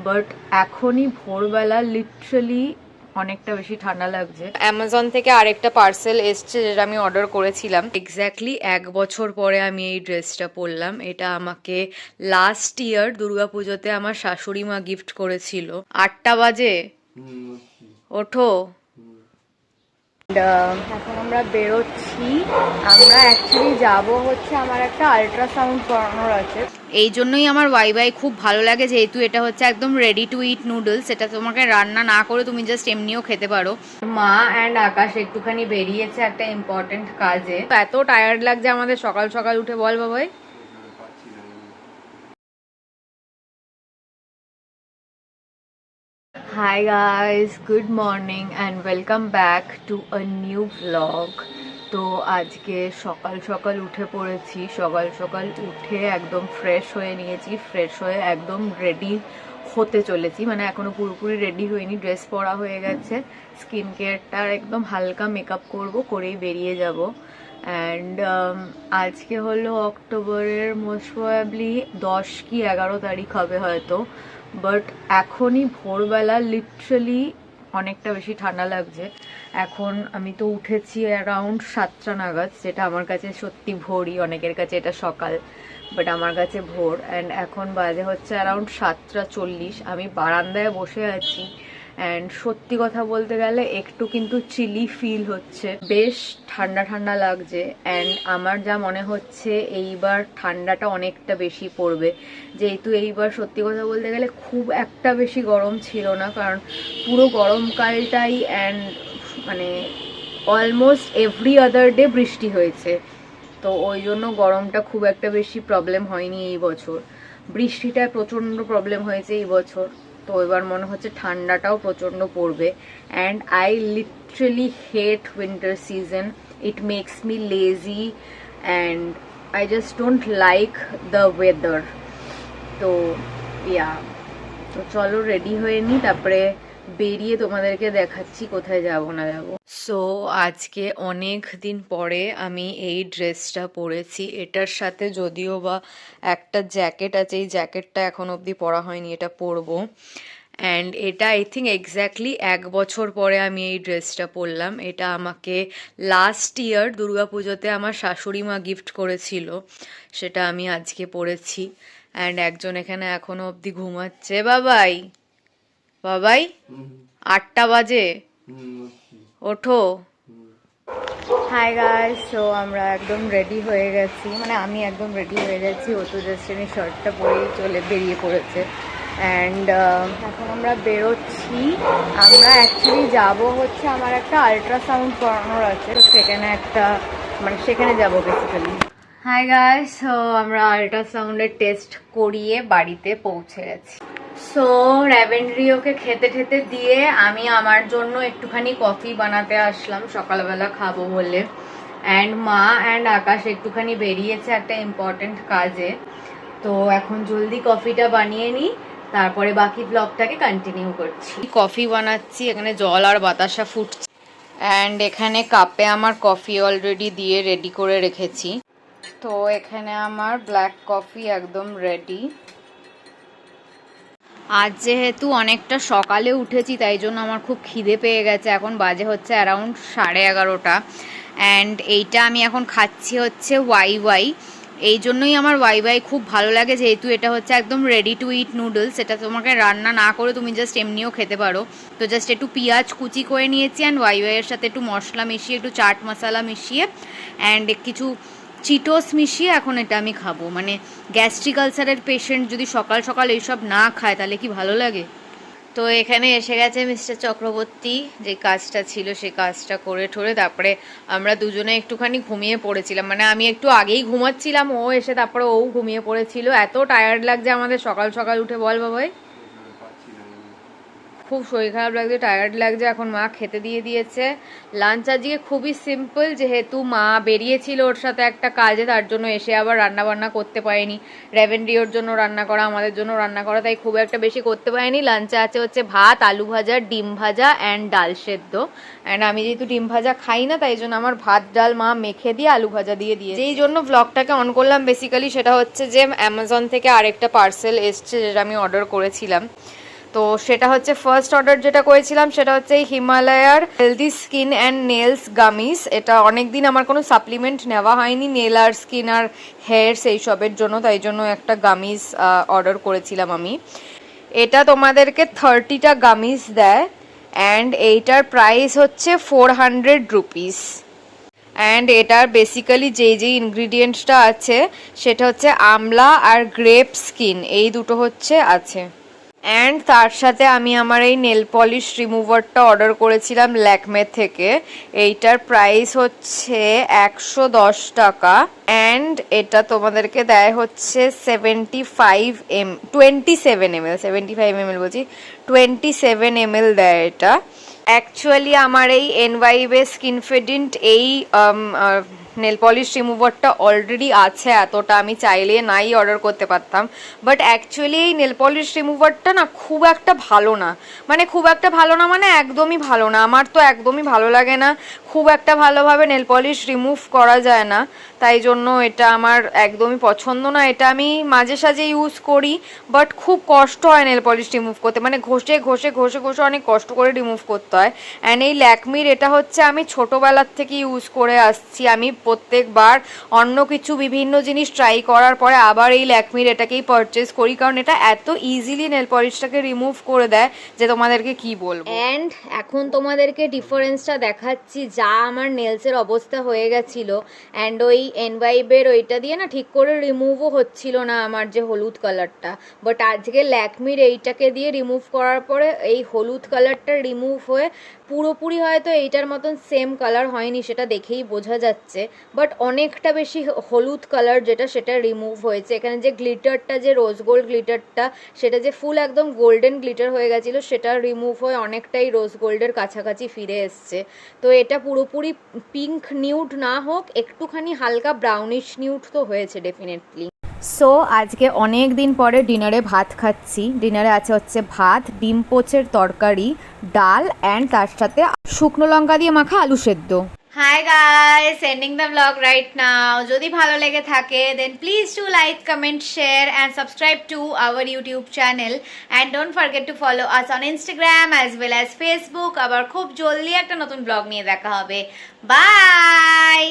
But এখনই ভোরবেলা literally অনেকটা বেশি ঠান্ডা লাগছে। অ্যামাজন থেকে আরেকটা পার্সেল এসছে যেটা আমি অর্ডার করেছিলাম। এক্স্যাক্টলি 1 বছর পরে আমি এই ড্রেসটা পরলাম। এটা আমাকে লাস্ট ইয়ার দুর্গাপুজোতে আমার শাশুড়ি মা গিফট করেছিল। 8টা বাজে, ওঠো। এখন আমরা বেরোচ্ছি। আমরা অ্যাকচুয়ালি যাব হচ্ছে আমার একটা আল্ট্রাসাউন্ড করানোর আছে। এই জন্যই আমার ওয়াই খুব ভালো লাগে, যেহেতু এটা হচ্ছে একদম রেডি টু ইট নুডলস। এটা তোমাকে রান্না না করে তুমি জাস্ট এমনিও খেতে পারো। মা অ্যান্ড আকাশ একটুখানি বেরিয়েছে একটা ইম্পর্টেন্ট কাজে। এত টায়ার্ড লাগছে আমাদের সকাল সকাল উঠে, বল বাবাই। Hi guys, good morning and welcome back to a new vlog. তো আজকে সকাল সকাল উঠে পড়েছি। সকাল সকাল উঠে একদম ফ্রেশ হয়ে নিয়েছি। ফ্রেশ হয়ে একদম রেডি হতে চলেছি, মানে এখনো পুরোপুরি রেডি হইনি। ড্রেস পরা হয়ে গেছে। স্কিন কেয়ারটা একদম হালকা মেকআপ করব, করেই বেরিয়ে যাব। অ্যান্ড আজকে হলো অক্টোবরের মোস্ট প্রবাবলি 10 কি 11 তারিখ হবে হয়তো। বাট এখনই ভোরবেলা লিটারালি অনেকটা বেশি ঠান্ডা লাগছে। এখন আমি তো উঠেছি অ্যারাউন্ড 7টা নাগাদ, যেটা আমার কাছে সত্যি ভোরই। অনেকের কাছে এটা সকাল, বাট আমার কাছে ভোর। অ্যান্ড এখন বাজে হচ্ছে অ্যারাউন্ড 7টা 40। আমি বারান্দায় বসে আছি। অ্যান্ড সত্যি কথা বলতে গেলে একটু কিন্তু চিলি ফিল হচ্ছে, বেশ ঠান্ডা ঠান্ডা লাগছে। অ্যান্ড আমার যা মনে হচ্ছে এইবার ঠান্ডাটা অনেকটা বেশি পড়বে, যেহেতু এইবার সত্যি কথা বলতে গেলে খুব একটা বেশি গরম ছিল না, কারণ পুরো গরমকালটাই অ্যান্ড মানে অলমোস্ট এভরি আদার ডে বৃষ্টি হয়েছে। তো ওই জন্য গরমটা খুব একটা বেশি প্রবলেম হয়নি এই বছর। বৃষ্টিটা প্রচণ্ড প্রবলেম হয়েছে এই বছর। তো এবার মনে হচ্ছে ঠান্ডাটাও প্রচণ্ড পড়বে। And I literally hate winter season. It makes me lazy and I just don't like the weather. তো ইয়া, তো চলো রেডি হয়ে নিই, তারপরে বেরিয়ে তোমাদেরকে দেখাচ্ছি কোথায় যাব না যাব। সো আজকে অনেক দিন পরে আমি এই ড্রেসটা পরেছি। এটার সাথে যদিও বা একটা জ্যাকেট আছে, এই জ্যাকেটটা এখন অবধি পরা হয়নি, এটা পরবো। অ্যান্ড এটা আই থিঙ্ক এক্স্যাক্টলি 1 বছর পরে আমি এই ড্রেসটা পরলাম। এটা আমাকে লাস্ট ইয়ার দুর্গাপুজোতে আমার শাশুড়ি মা গিফট করেছিল, সেটা আমি আজকে পরেছি। অ্যান্ড একজন এখানে এখনো অবধি ঘুমাচ্ছে। বাবাই, বাবাই, 8টা বাজে, ওঠো। হাই গাইস, সো আমরা একদম রেডি হয়ে গেছি, মানে আমি একদম রেডি হয়ে গেছি। ও তো জাস্ট এমনি শার্টটা পরেই বেরিয়ে পড়েছে। অ্যান্ড এখন আমরা বেরোচ্ছি। আমরা অ্যাকচুয়ালি যাব হচ্ছে আমার একটা আল্ট্রাসাউন্ড করানোর আছে, তো সেখানে যাবো বেসিক্যালি। হাই গাইস, সো আমরা আল্ট্রাসাউন্ডের টেস্ট করিয়ে বাড়িতে পৌঁছে গেছি। সো র্যাভেন্ড্রিওকে খেতে ঠেতে দিয়ে আমি আমার জন্য একটুখানি কফি বানাতে আসলাম সকালবেলা খাবো বলে। অ্যান্ড মা অ্যান্ড আকাশ একটুখানি বেরিয়েছে একটা ইম্পর্টেন্ট কাজে। তো এখন জলদি কফিটা বানিয়ে নিই, তারপরে বাকি ব্লগটাকে কন্টিনিউ করছি। কফি বানাচ্ছি, এখানে জল আর বাতাসা ফুটছে। অ্যান্ড এখানে কাপে আমার কফি অলরেডি দিয়ে রেডি করে রেখেছি। তো এখানে আমার ব্ল্যাক কফি একদম রেডি। আজ যেহেতু অনেকটা সকালে উঠেছি, তাই জন্য আমার খুব খিদে পেয়ে গেছে। এখন বাজে হচ্ছে অ্যারাউন্ড 11:30। অ্যান্ড এইটা আমি এখন খাচ্ছি হচ্ছে ওয়াই। এই জন্যই আমার ওয়াই খুব ভালো লাগে, যেহেতু এটা হচ্ছে একদম রেডি টু ইট নুডলস। এটা তোমাকে রান্না না করে তুমি জাস্ট এমনিও খেতে পারো। তো জাস্ট একটু পেঁয়াজ কুচি করে নিয়েছি অ্যান্ড ওয়াইয়ের সাথে একটু মশলা মিশিয়ে, একটু চাট মশলা মিশিয়ে অ্যান্ড কিছু চিটোস মিশিয়ে এখন এটা আমি খাবো। মানে গ্যাস্ট্রিক আলসারের পেশেন্ট যদি সকাল সকাল এইসব না খায় তাহলে কি ভালো লাগে? তো এখানে এসে গেছে মিস্টার চক্রবর্তী। যে কাজটা ছিল সেই কাজটা করে ঠোরে তারপরে আমরা দুজনে একটুখানি ঘুমিয়ে পড়েছিলাম। মানে আমি একটু আগেই ঘুমাচ্ছিলাম, ও এসে তারপরে ও ঘুমিয়ে পড়েছিল। এত টায়ার্ড লাগছে আমাদের সকাল সকাল উঠে, বল বাবাই। খুব শরীর খারাপ লাগছে, টায়ার্ড লাগছে। এখন মা খেতে দিয়ে দিয়েছে। লাঞ্চ আজকে খুবই সিম্পল, যেহেতু মা বেরিয়েছিল ওর সাথে একটা কাজে, তার জন্য এসে আবার রান্না বান্না করতে পারেনি। রেভেন্ড্রিওর জন্য রান্না করা, আমাদের জন্য রান্না করা, তাই খুব একটা বেশি করতে পারেনি। লাঞ্চে আছে হচ্ছে ভাত, আলু ভাজা, ডিম ভাজা অ্যান্ড ডাল সেদ্ধ। অ্যান্ড আমি যেহেতু ডিম ভাজা খাই না, তাই জন্য আমার ভাত ডাল মা মেখে দিয়ে আলু ভাজা দিয়ে যেই জন্য ব্লগটাকে অন করলাম বেসিক্যালি সেটা হচ্ছে যে অ্যামাজন থেকে আরেকটা পার্সেল এসছে যেটা আমি অর্ডার করেছিলাম। তো সেটা হচ্ছে ফার্স্ট অর্ডার যেটা করেছিলাম সেটা হচ্ছে এই হিমালয়ার healthy skin and nails gummies. এটা অনেক দিন আমার কোনো সাপ্লিমেন্ট নেওয়া হয়নি নেল আর স্কিন আর হেয়ার সেই সবের জন্য, তাই জন্য একটা গামিস অর্ডার করেছিলাম আমি। এটা তোমাদেরকে 30টা গামিস দেয় অ্যান্ড এইটার প্রাইস হচ্ছে 400 রুপিস। অ্যান্ড এটার বেসিক্যালি যেই ইনগ্রিডিয়েন্টসটা আছে সেটা হচ্ছে আমলা আর গ্রেপ স্কিন, এই দুটো হচ্ছে আছে। অ্যান্ড তার সাথে আমি আমার এই নেল পলিশ রিমুভারটা অর্ডার করেছিলাম ল্যাকমে থেকে। এইটার প্রাইস হচ্ছে 110 টাকা অ্যান্ড এটা তোমাদেরকে দেয় হচ্ছে 75 ml বলছি 27 ml দেয় এটা। অ্যাকচুয়ালি আমার এই এনওয়াইবে স্কিনফিডেন্ট এই নেল পলিশ রিমুভারটা অলরেডি আছে, এতটা আমি চাইলে নাই অর্ডার করতে পারতাম। বাট অ্যাকচুয়ালি এই নেল পলিশ রিমুভারটা না খুব একটা ভালো না, মানে একদমই ভালো না। আমার তো একদমই ভালো লাগে না, খুব একটা ভালোভাবে নেল পলিশ রিমুভ করা যায় না, তাই জন্য এটা আমার একদমই পছন্দ না। এটা আমি মাঝে সাঝে ইউজ করি, বাট খুব কষ্ট হয় নেল পলিশ রিমুভ করতে, মানে ঘষে ঘষে ঘষে ঘষে অনেক কষ্ট করে রিমুভ করতে হয়। অ্যান্ড এই ল্যাকমির এটা হচ্ছে আমি ছোটোবেলার থেকে ইউজ করে আসছি। আমি প্রত্যেকবার অন্য কিছু বিভিন্ন জিনিস ট্রাই করার পরে আবার এই ল্যাকমির এটাকেই পারচেস করি, কারণ এটা এত ইজিলি নেল পলিশটাকে রিমুভ করে দেয় যে তোমাদেরকে কি বলবো। অ্যান্ড এখন তোমাদেরকে ডিফারেন্সটা দেখাচ্ছি, যা আমার নেলসের অবস্থা হয়ে গেছিলো অ্যান্ড ওই এনভাইবের ওইটা দিয়ে না ঠিক করে রিমুভও হচ্ছিল না আমার যে হলুদ কালারটা। বাট আজকে ল্যাকমির এইটাকে দিয়ে রিমুভ করার পরে এই হলুদ কালারটা রিমুভ হয়ে পুরোপুরি হয়তো এইটার মতন সেম কালার হয়নি, সেটা দেখেই বোঝা যাচ্ছে, বাট অনেকটা বেশি হলুদ কালার যেটা সেটা রিমুভ হয়েছে। এখানে যে গ্লিটারটা, যে রোজ গোল্ড গ্লিটারটা, সেটা যে ফুল একদম গোল্ডেন গ্লিটার হয়ে গেছিলো সেটা রিমুভ হয়ে অনেকটাই রোজ গোল্ডের কাছাকাছি ফিরে এসছে। তো এটা পুরোপুরি পিঙ্ক নিউড না হোক, একটুখানি হালকা ব্রাউনিশ নিউড তো হয়েছে ডেফিনেটলি। সো আজকে অনেক দিন পরে ডিনারে ভাত খাচ্ছি। ডিনারে আছে হচ্ছে ভাত, ডিম পোচের তরকারি, ডাল অ্যান্ড তার সাথে শুকনো লঙ্কা দিয়ে মাখা আলু সেদ্ধ। Hi guys, ending the blog right now. যদি ভালো লেগে থাকে then please do like, comment, share and subscribe to our YouTube channel and don't forget to follow us on Instagram as well as Facebook. আবার খুব জলদি একটা নতুন blog নিয়ে দেখা হবে। বাই।